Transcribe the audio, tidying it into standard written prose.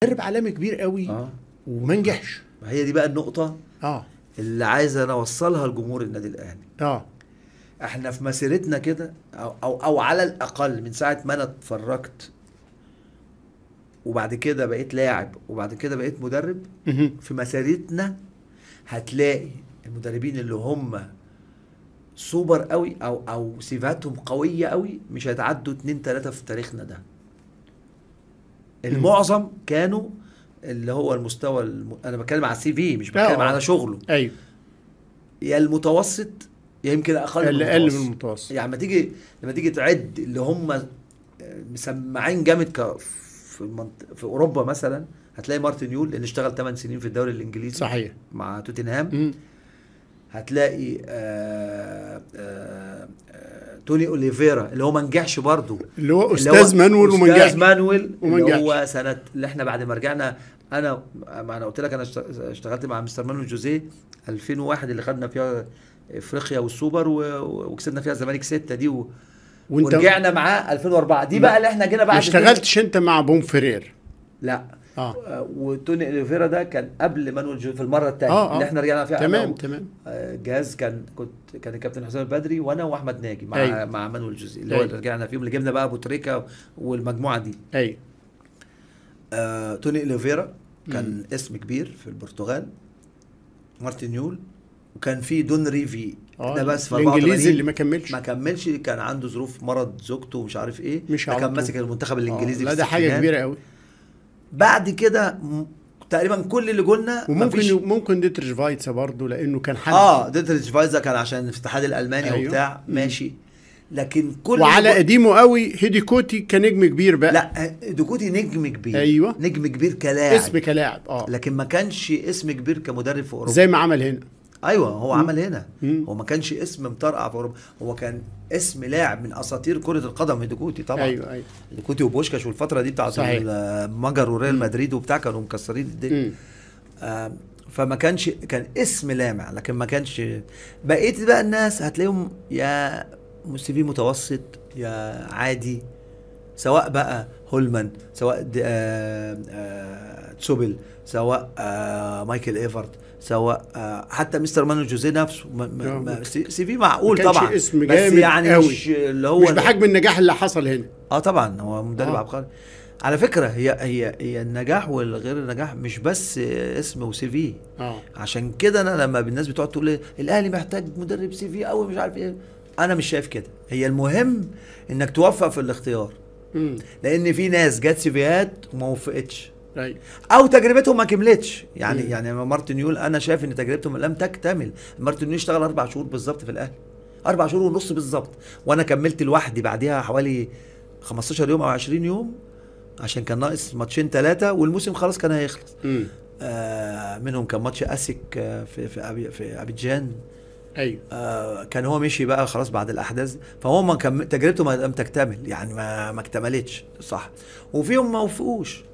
مدرب عالمي كبير قوي وما نجحش. هي دي بقى النقطه اللي عايز انا اوصلها لجمهور النادي الاهلي. احنا في مسيرتنا كده او على الاقل من ساعه ما انا اتفرجت وبعد كده بقيت لاعب وبعد كده بقيت مدرب، في مسيرتنا هتلاقي المدربين اللي هم سوبر قوي او سيفاتهم قويه قوي مش هيتعدوا 2 3 في تاريخنا ده. المعظم كانوا اللي هو المستوى انا بتكلم على السي في، مش بتكلم على شغله. ايوه، يا المتوسط يا يمكن اقل من المتوسط. يعني لما تيجي تعد اللي هم مسمعين جامد في اوروبا مثلا، هتلاقي مارتن يول اللي اشتغل 8 سنين في الدوري الانجليزي صحيح مع توتنهام. هتلاقي توني اوليفيرا اللي هو ما نجحش برضه، اللي هو استاذ مانويل وما نجحش. استاذ مانويل اللي هو سنه اللي احنا بعد ما رجعنا، انا قلت لك انا اشتغلت مع مستر مانويل جوزيه 2001 اللي خدنا فيها افريقيا والسوبر وكسبنا فيها الزمالك 6 دي ورجعنا معاه 2004. دي بقى اللي احنا جينا بعد. ما اشتغلتش انت مع بومفرير؟ لا. وتوني اوليفيرا ده كان قبل مانويل في المره الثانيه اللي احنا رجعنا فيها. تمام. جاز كان الكابتن حسام البدري وانا واحمد ناجي مع مانويل جوزي اللي هو اللي رجعنا فيهم، اللي جبنا بقى ابو تريكه والمجموعه دي. توني اوليفيرا كان اسم كبير في البرتغال. مارتن يول، وكان في دون ريفي ده بس في الانجليزي اللي ما كملش كان عنده ظروف مرض زوجته ومش عارف ايه، كان ماسك المنتخب الانجليزي. لا ده حاجه كبيره قوي. بعد كده تقريبا كل اللي قلنا وممكن ديتريش فايتسا برضه لانه كان حد ديتريش فايتسا كان عشان في الاتحاد الالماني وبتاع ماشي. لكن كل وعلى قديمه قوي هيديكوتي كنجم كبير بقى. لا هيديكوتي نجم كبير. ايوه نجم كبير كلاعب، اسم كلاعب لكن ما كانش اسم كبير كمدرب في اوروبا زي ما عمل هنا. ايوه هو عمل هنا. هو ما كانش اسم مطرقع في اوروبا، هو كان اسم لاعب من اساطير كره القدم هيديكوتي طبعا. ايوه هيديكوتي وبوشكاش والفتره دي بتاعت المجر وريال مدريد وبتاع كانوا مكسرين الدنيا. فما كانش كان اسم لامع، لكن ما كانش. بقيت بقى الناس هتلاقيهم يا سي في متوسط يا عادي، سواء بقى هولمان، سواء تسوبل، سواء مايكل ايفرت، سواء حتى مستر مانويل جوزيه نفسه سي في معقول طبعا، اسم بس جامد يعني قوي. مش اللي هو مش بحجم النجاح اللي حصل هنا. طبعا هو مدرب عبقري على فكره. هي النجاح والغير النجاح مش بس اسم وسي في. عشان كده انا لما الناس بتقعد تقول لي الاهلي محتاج مدرب سي في قوي مش عارف ايه، انا مش شايف كده. هي المهم انك توفق في الاختيار، لان في ناس جت سيفيات وما وفقتش او تجربتهم ما كملتش. يعني مارتن يول انا شايف ان تجربته لم تكتمل. مارتن يول اشتغل 4 شهور بالظبط في الاهلي، 4 شهور ونص بالظبط، وانا كملت لوحدي بعديها حوالي 15 يوم او 20 يوم عشان كان ناقص ماتشين 3 والموسم خلاص كان هيخلص. منهم كان ماتش اسك في ابيجان. ايوه كان هو مشي بقى خلاص بعد الاحداث، فهو تجربته ما لم تكتمل، يعني ما اكتملتش صح. وفيهم ما وفقوش،